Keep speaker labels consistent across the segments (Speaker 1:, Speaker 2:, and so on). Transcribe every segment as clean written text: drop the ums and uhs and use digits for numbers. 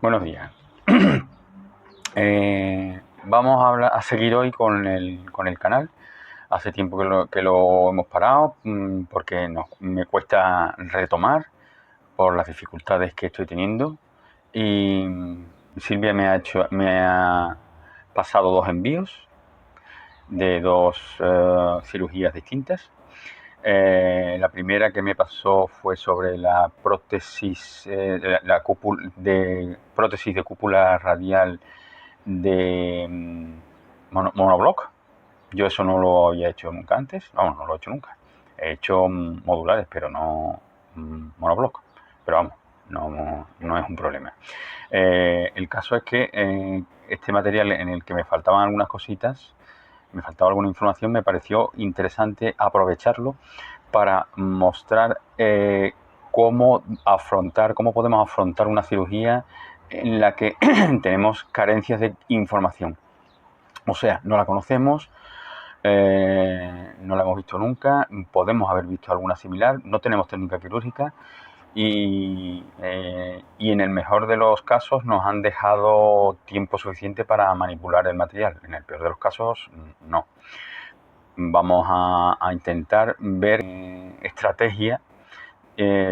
Speaker 1: Buenos días. Vamos a seguir hoy con el canal. Hace tiempo que lo hemos parado porque me cuesta retomar por las dificultades que estoy teniendo. Y Silvia me ha pasado dos envíos de dos cirugías distintas. La primera que me pasó fue sobre la prótesis, prótesis de cúpula radial de monobloc. Yo eso no lo había hecho nunca antes, vamos, no lo he hecho nunca. He hecho modulares, pero no monobloc. Pero vamos, no es un problema. El caso es que este material en el que me faltaban algunas cositas, me faltaba alguna información, me pareció interesante aprovecharlo para mostrar cómo podemos afrontar una cirugía en la que tenemos carencias de información. O sea, no la conocemos, no la hemos visto nunca, podemos haber visto alguna similar, no tenemos técnica quirúrgica y en el mejor de los casos nos han dejado tiempo suficiente para manipular el material. En el peor de los casos, no. Vamos a intentar ver qué estrategia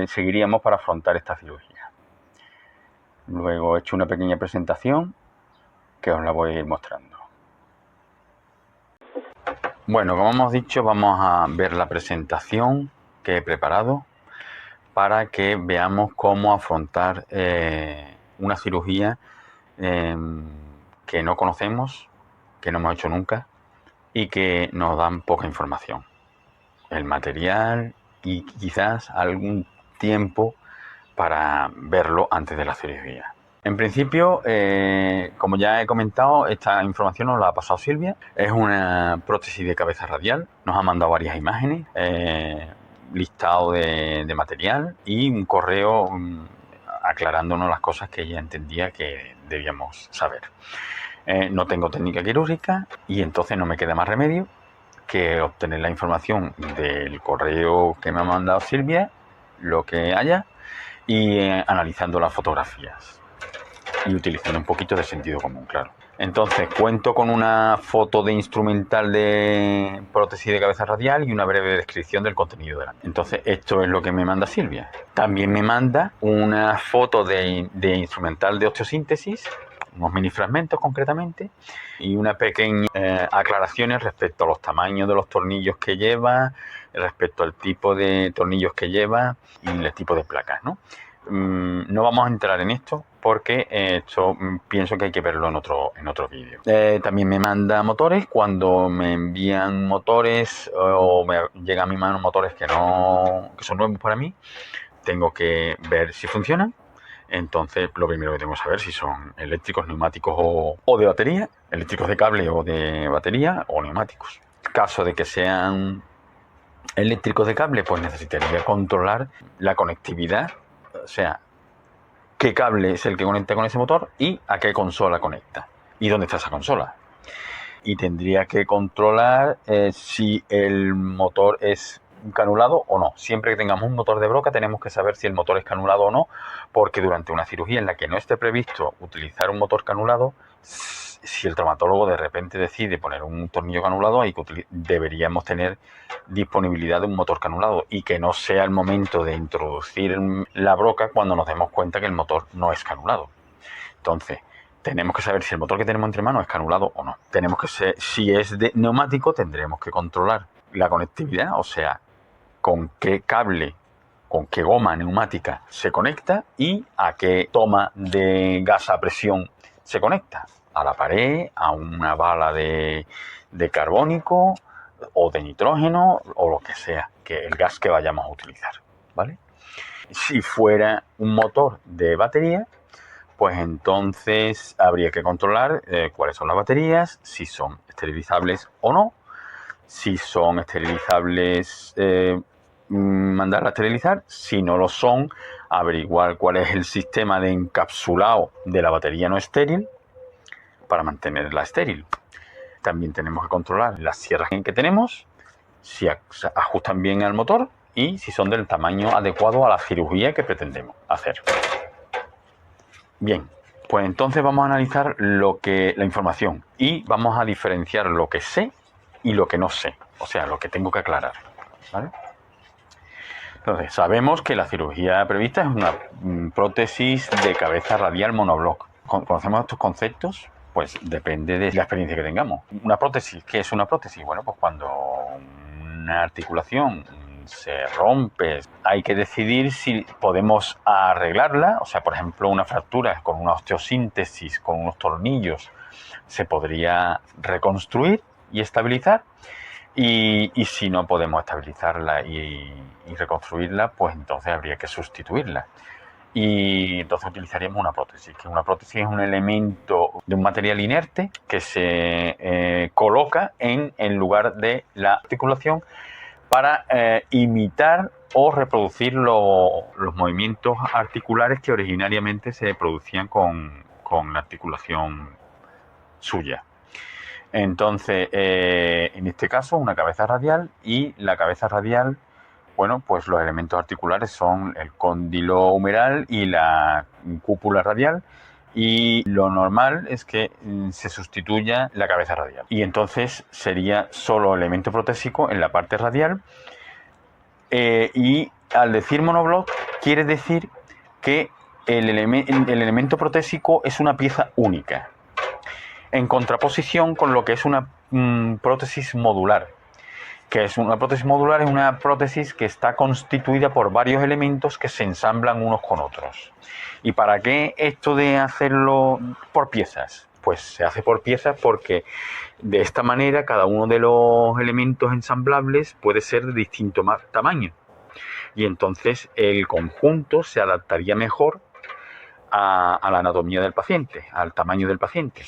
Speaker 1: seguiríamos para afrontar esta cirugía. Luego he hecho una pequeña presentación que os la voy a ir mostrando. Bueno, como hemos dicho, vamos a ver la presentación que he preparado para que veamos cómo afrontar una cirugía que no conocemos, que no hemos hecho nunca y que nos dan poca información. El material y quizás algún tiempo para verlo antes de la cirugía. En principio, como ya he comentado, esta información nos la ha pasado Silvia. Es una prótesis de cabeza radial. Nos ha mandado varias imágenes, listado de material y un correo aclarándonos las cosas que ella entendía que debíamos saber. No tengo técnica quirúrgica y entonces no me queda más remedio que obtener la información del correo que me ha mandado Silvia, lo que haya, y analizando las fotografías y utilizando un poquito de sentido común, claro. Entonces cuento con una foto de instrumental de prótesis de cabeza radial y una breve descripción del contenido de la. Entonces esto es lo que me manda Silvia. También me manda una foto de instrumental de osteosíntesis, unos mini fragmentos concretamente, y una pequeña aclaraciones respecto a los tamaños de los tornillos que lleva, respecto al tipo de tornillos que lleva y el tipo de placas, ¿no? No vamos a entrar en esto porque esto pienso que hay que verlo en otro vídeo. También me manda motores. Cuando me envían motores o me llegan a mi mano motores que son nuevos para mí, tengo que ver si funcionan. Entonces lo primero que tengo que saber si son eléctricos, neumáticos o de batería, eléctricos de cable o de batería o neumáticos. En caso de que sean eléctricos de cable, pues necesitaría controlar la conectividad, o sea, qué cable es el que conecta con ese motor y a qué consola conecta y dónde está esa consola. Y tendría que controlar si el motor es canulado o no. Siempre que tengamos un motor de broca tenemos que saber si el motor es canulado o no, porque durante una cirugía en la que no esté previsto utilizar un motor canulado, si el traumatólogo de repente decide poner un tornillo canulado, ahí deberíamos tener disponibilidad de un motor canulado y que no sea el momento de introducir la broca cuando nos demos cuenta que el motor no es canulado. Entonces, tenemos que saber si el motor que tenemos entre manos es canulado o no. Tenemos que si es de neumático, tendremos que controlar la conectividad, o sea, con qué cable, con qué goma neumática se conecta y a qué toma de gas a presión se conecta. A la pared, a una bala de carbónico o de nitrógeno o lo que sea, que el gas que vayamos a utilizar, ¿vale? Si fuera un motor de batería, pues entonces habría que controlar cuáles son las baterías, si son esterilizables o no. Si son esterilizables, mandarla a esterilizar. Si no lo son, averiguar cuál es el sistema de encapsulado de la batería no estéril para mantenerla estéril. También tenemos que controlar las sierras que tenemos, si ajustan bien al motor y si son del tamaño adecuado a la cirugía que pretendemos hacer. Bien, Pues entonces vamos a analizar la información y vamos a diferenciar lo que sé y lo que no sé, o sea, lo que tengo que aclarar, ¿vale? Entonces, sabemos que la cirugía prevista es una prótesis de cabeza radial monobloc. ¿Conocemos estos conceptos? Pues depende de la experiencia que tengamos. Una prótesis, ¿qué es una prótesis? Bueno, pues cuando una articulación se rompe, hay que decidir si podemos arreglarla, o sea, por ejemplo, una fractura con una osteosíntesis, con unos tornillos, se podría reconstruir y estabilizar. Y si no podemos estabilizarla y reconstruirla, pues entonces habría que sustituirla. Y entonces utilizaríamos una prótesis, que una prótesis es un elemento de un material inerte que se coloca en lugar de la articulación para imitar o reproducir los movimientos articulares que originariamente se producían con la articulación suya. Entonces, en este caso, una cabeza radial, y la cabeza radial, bueno, pues los elementos articulares son el cóndilo humeral y la cúpula radial, y lo normal es que se sustituya la cabeza radial. Y entonces sería solo elemento protésico en la parte radial, y al decir monobloc quiere decir que el elemento protésico es una pieza única, en contraposición con lo que es una prótesis modular. Que es una prótesis modular, es una prótesis que está constituida por varios elementos que se ensamblan unos con otros. ¿Y para qué esto de hacerlo por piezas? Pues se hace por piezas porque de esta manera cada uno de los elementos ensamblables puede ser de distinto tamaño. Y entonces el conjunto se adaptaría mejor a la anatomía del paciente, al tamaño del paciente.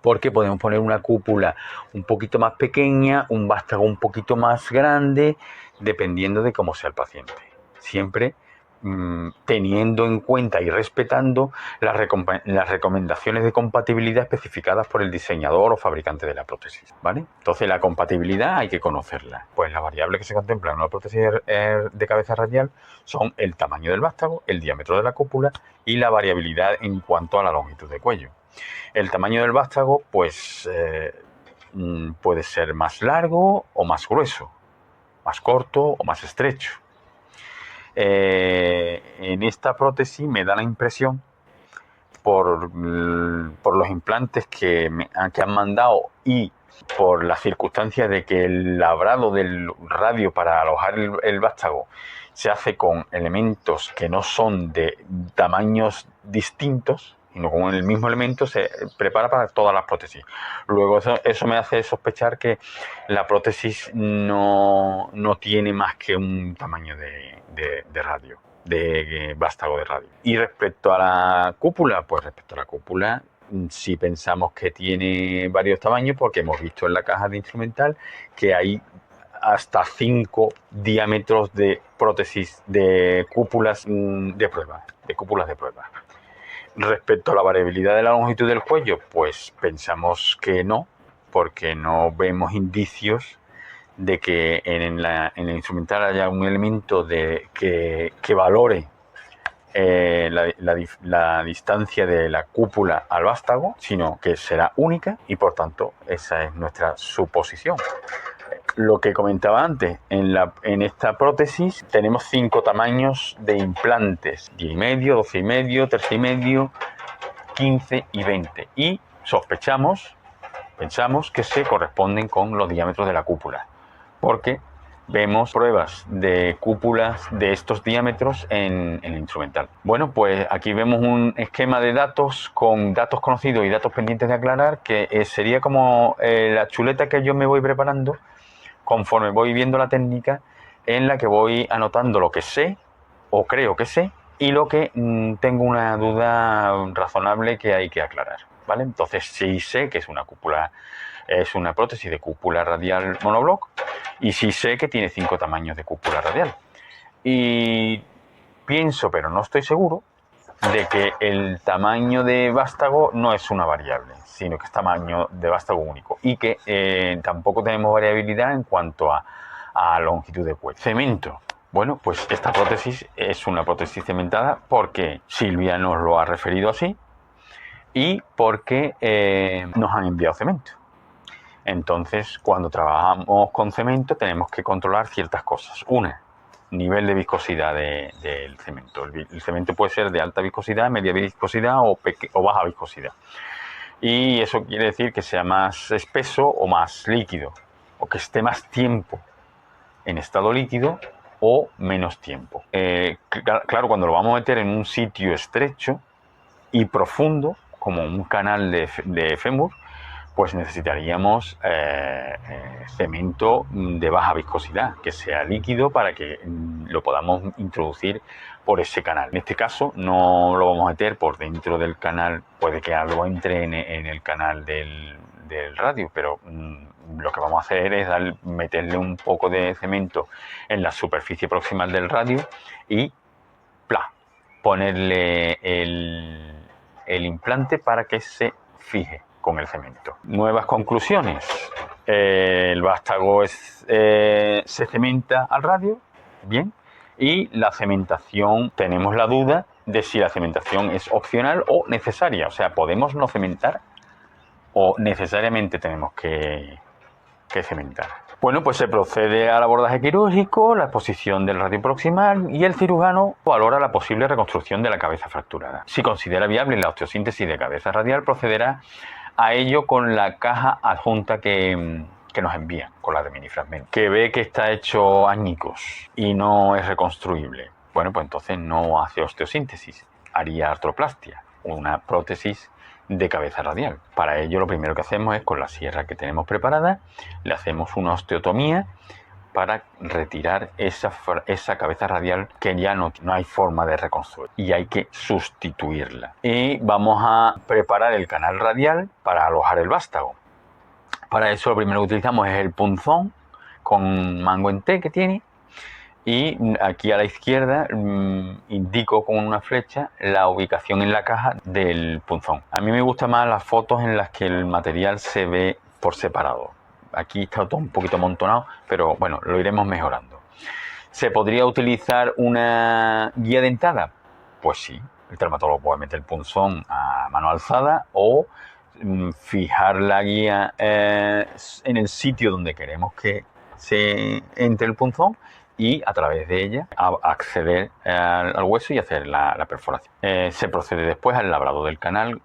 Speaker 1: Porque podemos poner una cúpula un poquito más pequeña, un vástago un poquito más grande, dependiendo de cómo sea el paciente. Siempre teniendo en cuenta y respetando las recomendaciones de compatibilidad especificadas por el diseñador o fabricante de la prótesis, ¿vale? Entonces la compatibilidad hay que conocerla. Pues las variables que se contemplan en una prótesis de cabeza radial son el tamaño del vástago, el diámetro de la cúpula y la variabilidad en cuanto a la longitud de cuello. El tamaño del vástago, pues puede ser más largo o más grueso, más corto o más estrecho. En esta prótesis me da la impresión, por los implantes que han mandado y por las circunstancias de que el labrado del radio para alojar el vástago se hace con elementos que no son de tamaños distintos, sino con el mismo elemento, se prepara para todas las prótesis. Luego eso me hace sospechar que la prótesis no tiene más que un tamaño de radio, de vástago de radio. Y respecto a la cúpula, pues respecto a la cúpula, si pensamos que tiene varios tamaños, porque hemos visto en la caja de instrumental que hay hasta 5 diámetros de prótesis de cúpulas de prueba, Respecto a la variabilidad de la longitud del cuello, pues pensamos que no, porque no vemos indicios de que en el instrumental haya un elemento que valore la distancia de la cúpula al vástago, sino que será única, y por tanto esa es nuestra suposición. Lo que comentaba antes, en esta prótesis tenemos 5 tamaños de implantes: 10,5, 12,5, 13,5, 15 y 20. Y pensamos que se corresponden con los diámetros de la cúpula, porque vemos pruebas de cúpulas de estos diámetros en el instrumental. Bueno, pues aquí vemos un esquema de datos con datos conocidos y datos pendientes de aclarar, que sería como la chuleta que yo me voy preparando conforme voy viendo la técnica, en la que voy anotando lo que sé o creo que sé y lo que tengo una duda razonable que hay que aclarar, ¿vale? Entonces sí sé que es una cúpula, es una prótesis de cúpula radial monobloc, y sí sé que tiene 5 tamaños de cúpula radial. Y pienso, pero no estoy seguro, de que el tamaño de vástago no es una variable, sino que es tamaño de vástago único, y que tampoco tenemos variabilidad en cuanto a longitud de cuello. Cemento. Bueno, pues esta prótesis es una prótesis cementada porque Silvia nos lo ha referido así, y porque nos han enviado cemento. Entonces, cuando trabajamos con cemento tenemos que controlar ciertas cosas. Una, nivel de viscosidad del cemento. El cemento puede ser de alta viscosidad, media viscosidad o baja viscosidad. Y eso quiere decir que sea más espeso o más líquido, o que esté más tiempo en estado líquido o menos tiempo. Claro, cuando lo vamos a meter en un sitio estrecho y profundo, como un canal de fémur, pues necesitaríamos cemento de baja viscosidad, que sea líquido para que lo podamos introducir por ese canal. En este caso no lo vamos a meter por dentro del canal, puede que algo entre en el canal del radio, pero lo que vamos a hacer es meterle un poco de cemento en la superficie proximal del radio y ponerle el implante para que se fije con el cemento. Nuevas conclusiones. El vástago se cementa al radio, bien, y la cementación, tenemos la duda de si la cementación es opcional o necesaria. O sea, podemos no cementar o necesariamente tenemos que cementar. Bueno, pues se procede al abordaje quirúrgico, la exposición del radio proximal y el cirujano valora la posible reconstrucción de la cabeza fracturada. Si considera viable la osteosíntesis de cabeza radial, procederá a ello con la caja adjunta que nos envían, con la de minifragmentos, que ve que está hecho añicos y no es reconstruible. Bueno, pues entonces no hace osteosíntesis, haría artroplastia, una prótesis de cabeza radial. Para ello lo primero que hacemos es, con la sierra que tenemos preparada, le hacemos una osteotomía para retirar esa cabeza radial que ya no hay forma de reconstruir y hay que sustituirla. Y vamos a preparar el canal radial para alojar el vástago. Para eso lo primero que utilizamos es el punzón con mango en T que tiene, y aquí a la izquierda indico con una flecha la ubicación en la caja del punzón. A mí me gustan más las fotos en las que el material se ve por separado. Aquí está todo un poquito amontonado, pero bueno, lo iremos mejorando. ¿Se podría utilizar una guía dentada? Pues sí, el traumatólogo puede meter el punzón a mano alzada o fijar la guía en el sitio donde queremos que se entre el punzón y a través de ella acceder al hueso y hacer la perforación. Se procede después al labrado del canal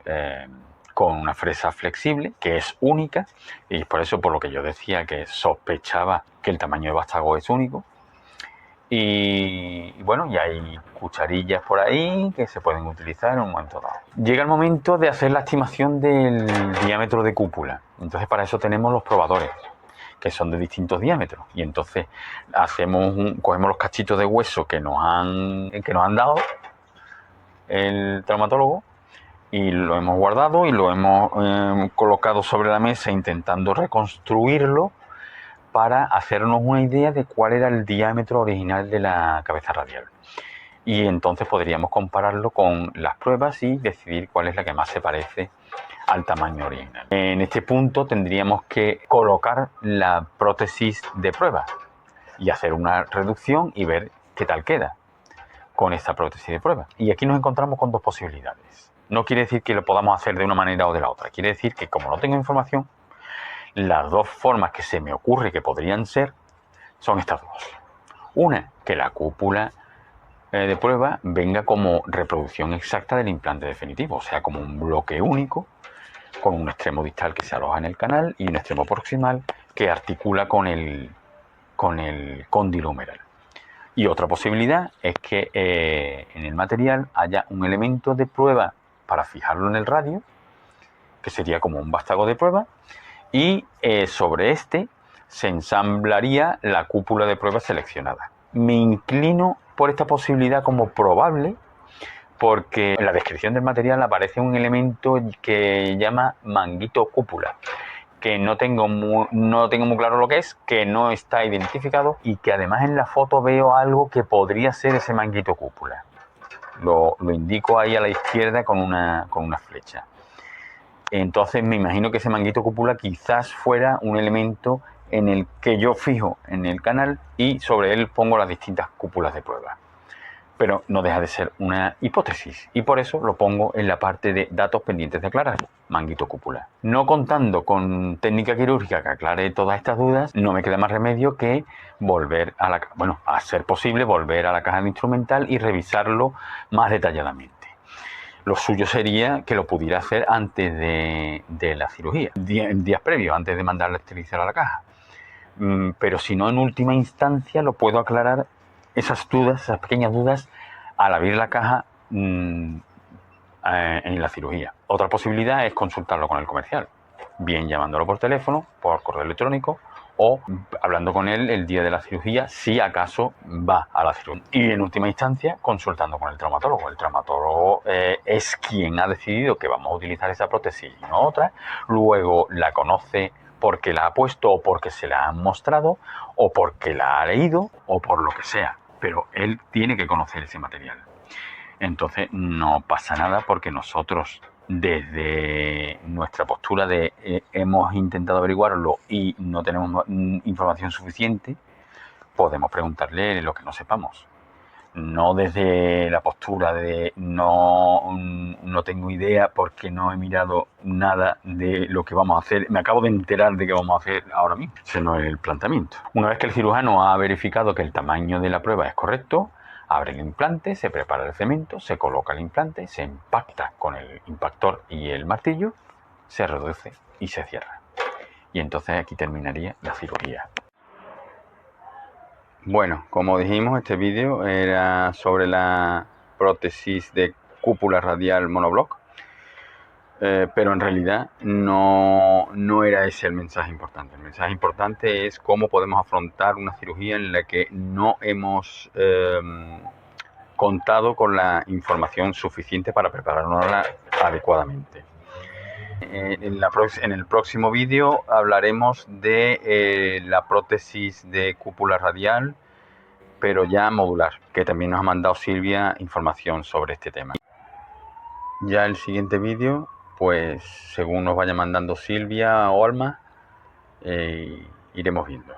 Speaker 1: con una fresa flexible, que es única, y por eso, por lo que yo decía que sospechaba que el tamaño de vástago es único. Y bueno, y hay cucharillas por ahí que se pueden utilizar en un momento dado. Llega el momento de hacer la estimación del diámetro de cúpula. Entonces, para eso tenemos los probadores, que son de distintos diámetros, y entonces cogemos los cachitos de hueso que nos han dado el traumatólogo y lo hemos guardado y lo hemos colocado sobre la mesa intentando reconstruirlo para hacernos una idea de cuál era el diámetro original de la cabeza radial. Y entonces podríamos compararlo con las pruebas y decidir cuál es la que más se parece al tamaño original. En este punto tendríamos que colocar la prótesis de prueba y hacer una reducción y ver qué tal queda con esta prótesis de prueba. Y aquí nos encontramos con dos posibilidades. No quiere decir que lo podamos hacer de una manera o de la otra. Quiere decir que, como no tengo información, las dos formas que se me ocurre que podrían ser son estas dos. Una, que la cúpula de prueba venga como reproducción exacta del implante definitivo, o sea, como un bloque único con un extremo distal que se aloja en el canal y un extremo proximal que articula con el cóndilo humeral. Y otra posibilidad es que en el material haya un elemento de prueba para fijarlo en el radio, que sería como un vástago de prueba, y sobre este se ensamblaría la cúpula de prueba seleccionada. Me inclino por esta posibilidad como probable, porque en la descripción del material aparece un elemento que llama manguito cúpula, que no tengo muy claro lo que es, que no está identificado y que además en la foto veo algo que podría ser ese manguito cúpula. Lo indico ahí a la izquierda con una flecha. Entonces me imagino que ese manguito cúpula quizás fuera un elemento en el que yo fijo en el canal y sobre él pongo las distintas cúpulas de prueba. pero no deja de ser una hipótesis y por eso lo pongo en la parte de datos pendientes de aclarar, manguito cúpula. No contando con técnica quirúrgica que aclare todas estas dudas, no me queda más remedio que volver a a ser posible, volver a la caja de instrumental y revisarlo más detalladamente. Lo suyo sería que lo pudiera hacer antes de la cirugía, días previos, antes de mandarle a esterilizar a la caja. Pero si no, en última instancia lo puedo aclarar esas dudas, esas pequeñas dudas, al abrir la caja en la cirugía. Otra posibilidad es consultarlo con el comercial, bien llamándolo por teléfono, por correo electrónico o hablando con él el día de la cirugía, si acaso va a la cirugía. Y en última instancia, consultando con el traumatólogo. El traumatólogo es quien ha decidido que vamos a utilizar esa prótesis y no otra. Luego la conoce porque la ha puesto o porque se la han mostrado o porque la ha leído o por lo que sea. Pero él tiene que conocer ese material. Entonces no pasa nada porque nosotros desde nuestra postura de hemos intentado averiguarlo y no tenemos información suficiente, podemos preguntarle lo que no sepamos. No desde la postura de no tengo idea porque no he mirado nada de lo que vamos a hacer. Me acabo de enterar de que vamos a hacer ahora mismo. Ese no es el planteamiento. Una vez que el cirujano ha verificado que el tamaño de la prueba es correcto, abre el implante, se prepara el cemento, se coloca el implante, se impacta con el impactor y el martillo, se reduce y se cierra. Y entonces aquí terminaría la cirugía. Bueno, como dijimos, este vídeo era sobre la prótesis de cúpula radial monobloc, pero en realidad no era ese el mensaje importante. El mensaje importante es cómo podemos afrontar una cirugía en la que no hemos contado con la información suficiente para prepararnos adecuadamente. En el próximo vídeo hablaremos de la prótesis de cúpula radial, pero ya modular, que también nos ha mandado Silvia información sobre este tema. Ya el siguiente vídeo, pues según nos vaya mandando Silvia o Alma, iremos viendo.